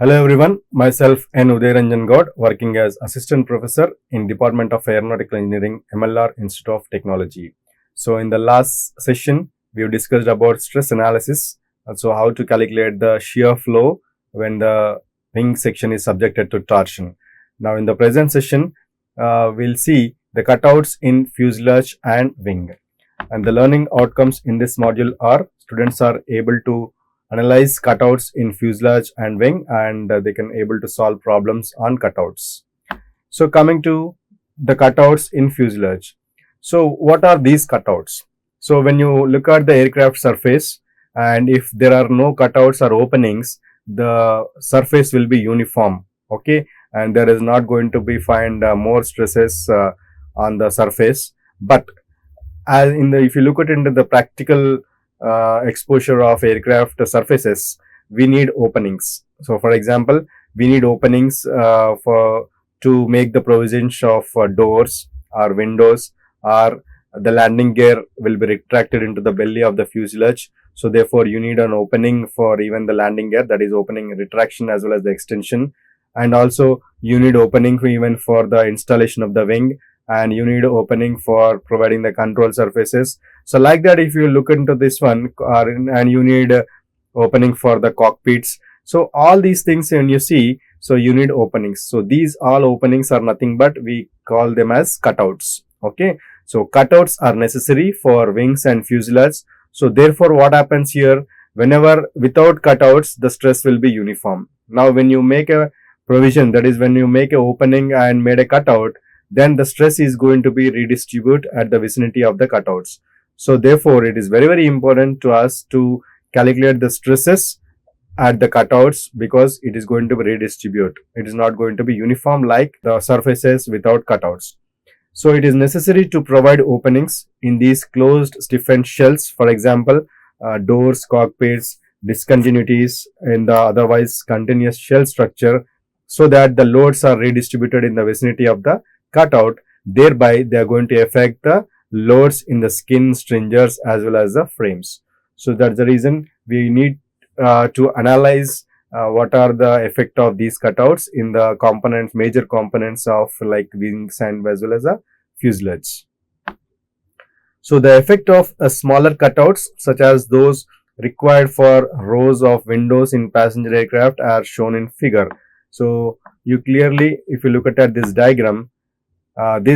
Hello everyone, myself N. Uday Ranjan Goud, working as Assistant Professor in Department of Aeronautical Engineering, MLR Institute of Technology. So in the last session, we discussed about stress analysis, so how to calculate the shear flow when the wing section is subjected to torsion. Now in the present session, we'll see the cutouts in fuselage and wing. And the learning outcomes in this module are students are able to analyze cutouts in fuselage and wing, and they can able to solve problems on cutouts. So coming to the cutouts in fuselage. So what are these cutouts? So when you look at the aircraft surface, and if there are no cutouts or openings, the surface will be uniform, okay, and there is not going to be find more stresses on the surface. But as in the, if you look at into the practical exposure of aircraft surfaces, we need openings. So for example, we need openings for to make the provisions of doors or windows, or the landing gear will be retracted into the belly of the fuselage. So therefore you need an opening for even the landing gear, that is opening retraction as well as the extension. And also you need opening for even for the installation of the wing, and you need opening for providing the control surfaces. So like that, if you look into this one, and you need opening for the cockpits. So all these things when you see, so you need openings. So these all openings are nothing but we call them as cutouts. Okay, so cutouts are necessary for wings and fuselage. So therefore what happens here, whenever without cutouts, the stress will be uniform. Now when you make a provision, that is when you make a opening and made a cutout, then the stress is going to be redistributed at the vicinity of the cutouts. So therefore it is very important to us to calculate the stresses at the cutouts, because it is going to be redistributed. It is not going to be uniform like the surfaces without cutouts. So it is necessary to provide openings in these closed stiffened shells, for example doors, cockpits, discontinuities in the otherwise continuous shell structure, so that the loads are redistributed in the vicinity of the cutout. Thereby they are going to affect the loads in the skin, stringers as well as the frames. So that's the reason we need to analyze what are the effect of these cutouts in the components, major components of like wings and as well as the fuselage. So the effect of smaller cutouts, such as those required for rows of windows in passenger aircraft, are shown in figure. So you clearly, if you look at this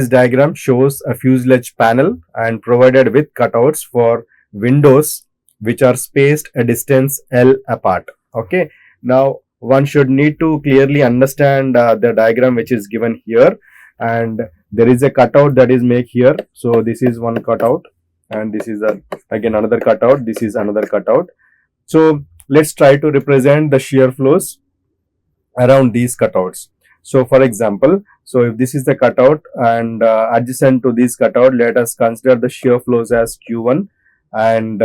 diagram shows a fuselage panel and provided with cutouts for windows which are spaced a distance L apart. Okay, now one should need to clearly understand the diagram which is given here, and there is a cutout that is made here. So this is one cutout, and this is again another cutout, this is another cutout. So let's try to represent the shear flows around these cutouts. So for example, so if this is the cutout, and adjacent to this cutout, let us consider the shear flows as Q1, and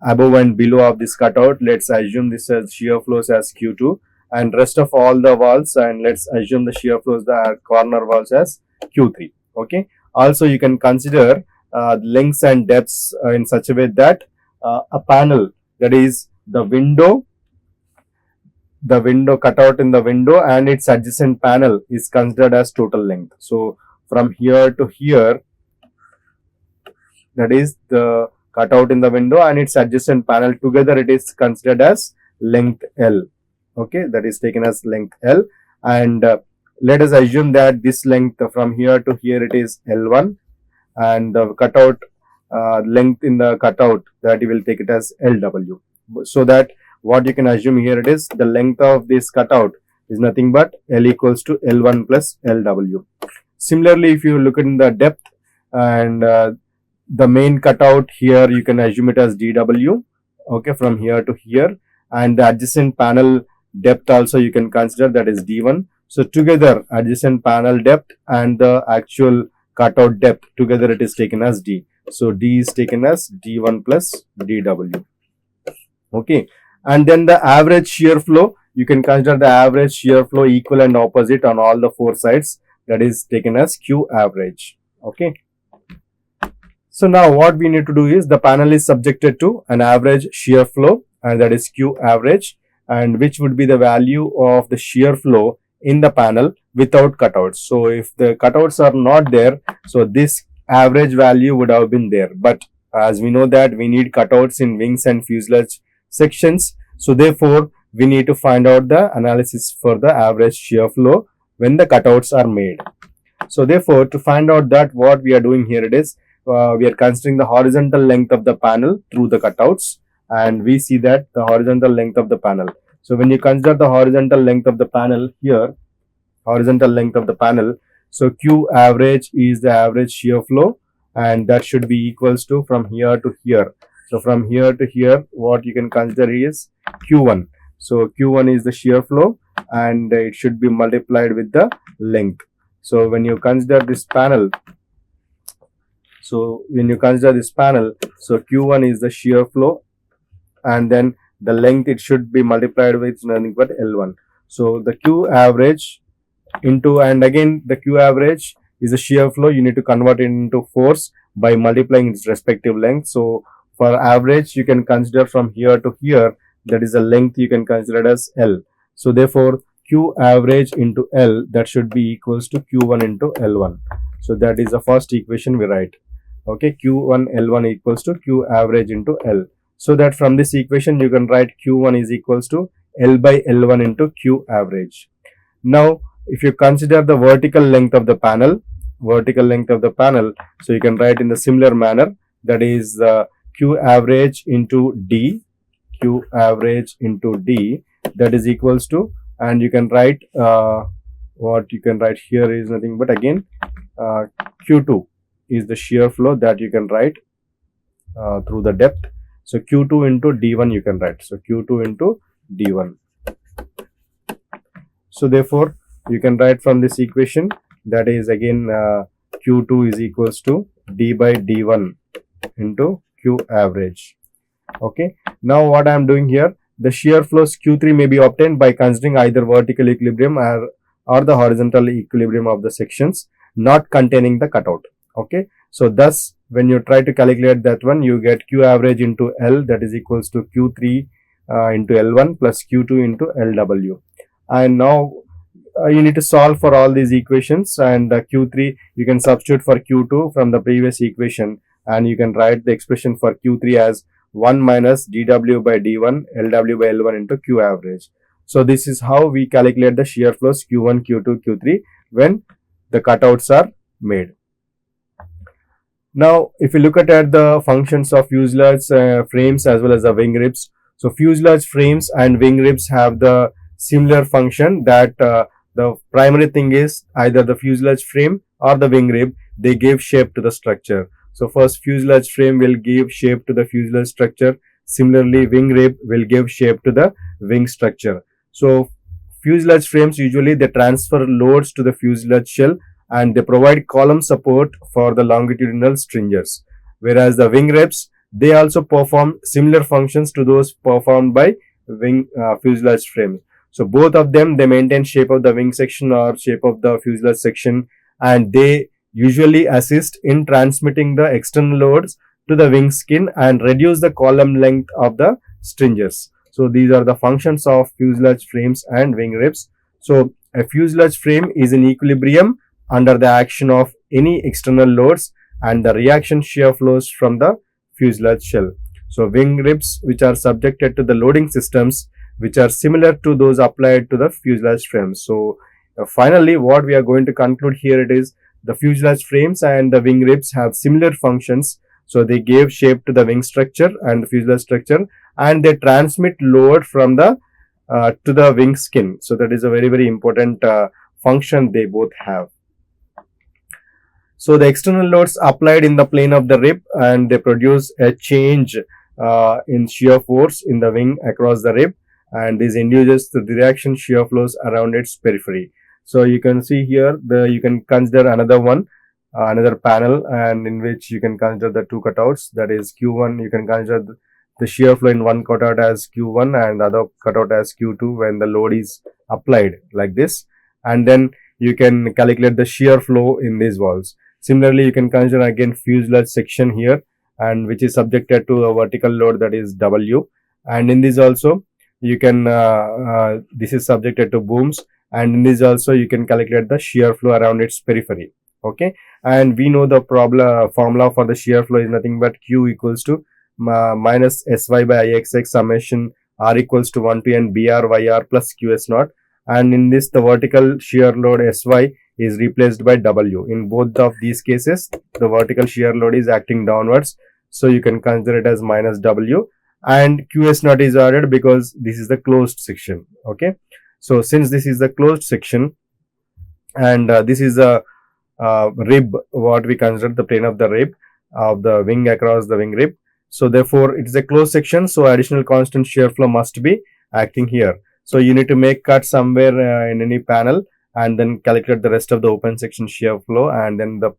above and below of this cutout, let's assume this as shear flows as Q2, and rest of all the walls, and let's assume the shear flows, the corner walls, as Q3. Okay, also you can consider lengths and depths in such a way that a panel, that is the window cutout in the window and its adjacent panel is considered as total length. So from here to here, that is the cutout in the window and its adjacent panel, together it is considered as length L. Okay, that is taken as length L, and let us assume that this length from here to here, it is L1, and the cutout length in the cutout, that you will take it as LW. So that what you can assume here, it is the length of this cutout is nothing but L equals to L1 plus LW. Similarly, if you look in the depth, and the main cutout here, you can assume it as DW, okay, from here to here, and the adjacent panel depth also you can consider, that is D1. So together adjacent panel depth and the actual cutout depth, together it is taken as D. So D is taken as D1 plus DW. Okay, and then the average shear flow, you can consider the average shear flow equal and opposite on all the four sides, that is taken as Q average. Okay, so now what we need to do is, the panel is subjected to an average shear flow, and that is Q average, and which would be the value of the shear flow in the panel without cutouts. So if the cutouts are not there, so this average value would have been there, but as we know that we need cutouts in wings and fuselage sections, so therefore we need to find out the analysis for the average shear flow when the cutouts are made. So therefore, to find out that, what we are doing here, it is we are considering the horizontal length of the panel through the cutouts, and we see that the horizontal length of the panel. So when you consider the horizontal length of the panel here, horizontal length of the panel, so Q average is the average shear flow, and that should be equals to from here to here. So from here to here, what you can consider is Q1. So Q1 is the shear flow, and it should be multiplied with the length. So when you consider this panel, so Q1 is the shear flow, and then the length, it should be multiplied with nothing but L1. So the Q average into, and again the Q average is the shear flow, you need to convert it into force by multiplying its respective length. So for average, you can consider from here to here, that is the length you can consider it as L. So therefore Q average into L, that should be equals to Q1 into L1. So that is the first equation we write. Okay, Q1 L1 equals to Q average into L. So that from this equation you can write Q1 is equals to L by L1 into Q average. Now if you consider the vertical length of the panel, so you can write in the similar manner, that is Q average into D, that is equals to, and you can write what you can write here is nothing but again Q2 is the shear flow that you can write through the depth. So Q2 into D1 you can write. So Q2 into D1. So therefore you can write from this equation, that is again Q2 is equals to D by D1 into Q average. Okay. Now what I am doing here, the shear flows Q3 may be obtained by considering either vertical equilibrium or the horizontal equilibrium of the sections not containing the cutout. Okay. So thus when you try to calculate that one, you get Q average into L, that is equals to Q3 into L1 plus Q2 into LW. And now you need to solve for all these equations, and Q3 you can substitute for Q2 from the previous equation, and you can write the expression for Q3 as 1 minus dW by D1 LW by L1 into Q average. So this is how we calculate the shear flows Q1, Q2, Q3 when the cutouts are made. Now if you look at the functions of fuselage frames as well as the wing ribs, so fuselage frames and wing ribs have the similar function, that the primary thing is either the fuselage frame or the wing rib, they give shape to the structure. So first fuselage frame will give shape to the fuselage structure. Similarly, wing rib will give shape to the wing structure. So fuselage frames usually they transfer loads to the fuselage shell, and they provide column support for the longitudinal stringers. Whereas the wing ribs, they also perform similar functions to those performed by wing fuselage frames. So both of them, they maintain shape of the wing section or shape of the fuselage section, and they usually assist in transmitting the external loads to the wing skin and reduce the column length of the stringers. So these are the functions of fuselage frames and wing ribs. So a fuselage frame is in equilibrium under the action of any external loads, and the reaction shear flows from the fuselage shell. So wing ribs, which are subjected to the loading systems which are similar to those applied to the fuselage frames. So finally what we are going to conclude here, it is the fuselage frames and the wing ribs have similar functions. So they give shape to the wing structure and the fuselage structure, and they transmit load from the to the wing skin. So that is a very, very important function they both have. So the external loads applied in the plane of the rib, and they produce a change in shear force in the wing across the rib, and this induces the reaction shear flows around its periphery. So you can see here, you can consider another one, another panel, and in which you can consider the two cutouts, that is Q1, you can consider the shear flow in one cutout as Q1 and the other cutout as Q2 when the load is applied like this, and then you can calculate the shear flow in these walls. Similarly, you can consider again fuselage section here, and which is subjected to a vertical load, that is W, and in this also you can this is subjected to booms, and in this also you can calculate the shear flow around its periphery. Okay, and we know the problem formula for the shear flow is nothing but Q equals to minus Sy by Ixx summation R equals to 1 to n BR plus QS naught, and in this the vertical shear load Sy is replaced by W. In both of these cases the vertical shear load is acting downwards, so you can consider it as minus W, and QS naught is added because this is the closed section. Okay, so since this is the closed section and this is a rib, what we consider the plane of the rib of the wing across the wing rib, so therefore it is a closed section, so additional constant shear flow must be acting here. So you need to make cut somewhere in any panel and then calculate the rest of the open section shear flow, and then the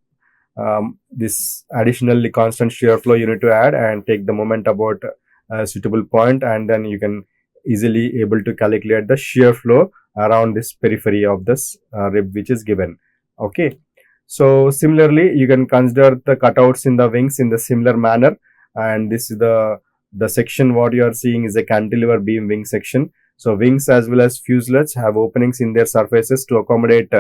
this additionally constant shear flow you need to add and take the moment about a suitable point, and then you can easily able to calculate the shear flow around this periphery of this rib which is given. Okay, so similarly you can consider the cutouts in the wings in the similar manner, and this is the section what you are seeing is a cantilever beam wing section. So wings as well as fuselage have openings in their surfaces to accommodate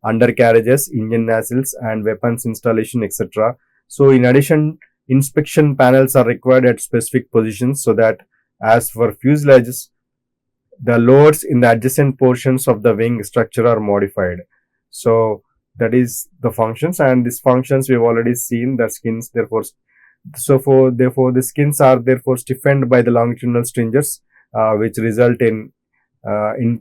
undercarriages, engine nacelles and weapons installation, etc. So in addition, inspection panels are required at specific positions, so that as for fuselages, the loads in the adjacent portions of the wing structure are modified. So that is the functions, and these functions we've already seen. The skins therefore the skins are therefore stiffened by the longitudinal stringers, which result in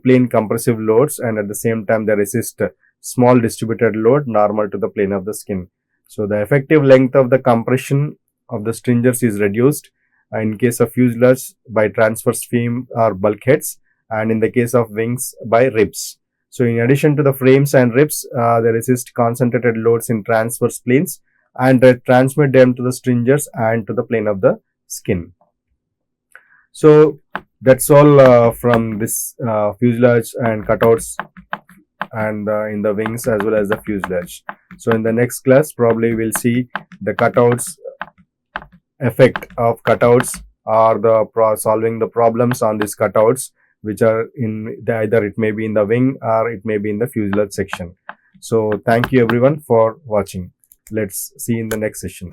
plane compressive loads, and at the same time they resist small distributed load normal to the plane of the skin. So the effective length of the compression of the stringers is reduced in case of fuselage by transverse beam or bulkheads, and in the case of wings by ribs. So in addition to the frames and ribs, they resist concentrated loads in transverse planes and transmit them to the stringers and to the plane of the skin. So that's all from this fuselage and cutouts and in the wings as well as the fuselage. So in the next class probably we'll see the cutouts, effect of cutouts, or the solving the problems on these cutouts which are in the, either it may be in the wing or it may be in the fuselage section. So thank you everyone for watching. Let's see in the next session.